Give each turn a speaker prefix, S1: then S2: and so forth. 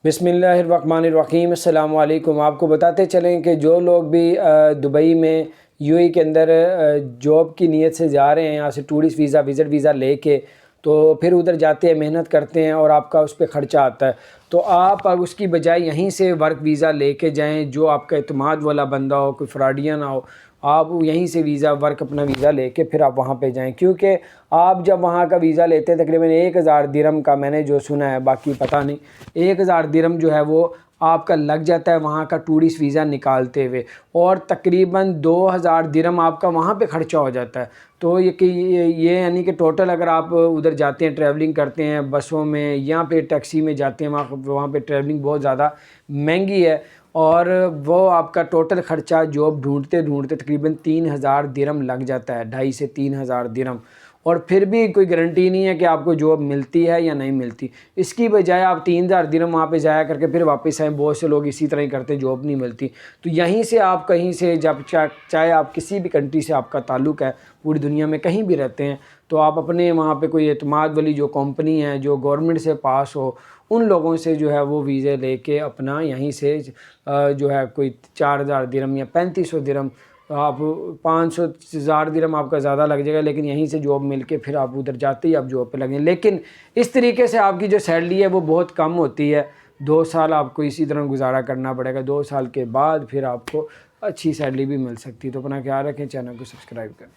S1: बिस्मिल्लाहिर्रहमानिर्रहीम। अस्सलाम वालेकुम। आपको बताते चलें कि जो लोग भी दुबई में यूएई के अंदर जॉब की नीयत से जा रहे हैं, यहाँ से टूरिस्ट वीज़ा विज़िट वीज़ा लेके, तो फिर उधर जाते हैं, मेहनत करते हैं और आपका उस पर ख़र्चा आता है, तो आप अब उसकी बजाय यहीं से वर्क वीज़ा लेके जाएं, जो आपका एतमाद वाला बंदा हो, कोई फ्रॉडिया ना हो। आप यहीं से वीज़ा वर्क अपना वीज़ा लेके फिर आप वहाँ पे जाएं, क्योंकि आप जब वहाँ का वीज़ा लेते हैं तकरीबन 1000 दिरहम का, मैंने जो सुना है, बाकी पता नहीं, 1000 दिरहम जो है वो आपका लग जाता है वहाँ का टूरिस्ट वीज़ा निकालते हुए, और तकरीबन 2000 दिरहम आपका वहाँ पे ख़र्चा हो जाता है। तो ये यानी कि टोटल अगर आप उधर जाते हैं, ट्रैवलिंग करते हैं बसों में या पे टैक्सी में जाते हैं, वहाँ पे ट्रैवलिंग बहुत ज़्यादा महंगी है, और वो आपका टोटल ख़र्चा जॉब ढूंढते ढूंढते तकरीबन 3000 दिरहम लग जाता है, 2500 से 3000 दिरहम। और फिर भी कोई गारंटी नहीं है कि आपको जॉब मिलती है या नहीं मिलती। इसकी बजाय आप 3000 दिरहम वहाँ पे जाया करके फिर वापस आए, बहुत से लोग इसी तरह ही करते, जॉब नहीं मिलती। तो यहीं से आप कहीं से, जब चाहे आप किसी भी कंट्री से आपका ताल्लुक़ है, पूरी दुनिया में कहीं भी रहते हैं, तो आप अपने वहाँ पे कोई एतमाद वाली जो कंपनी है, जो गवर्नमेंट से पास हो, उन लोगों से जो है वो वीज़े लेके अपना यहीं से जो है कोई 4000 दिरहम या 3500 दिरहम, आप 500 दिरहम आपका ज़्यादा लग जाएगा, लेकिन यहीं से जॉब मिल के फिर आप उधर जाते ही आप जॉब पे लगें। लेकिन इस तरीके से आपकी जो सैलरी है वो बहुत कम होती है। 2 साल आपको इसी तरह गुजारा करना पड़ेगा, 2 साल के बाद फिर आपको अच्छी सैलरी भी मिल सकती है। तो अपना ख्याल रखें, चैनल को सब्सक्राइब करें।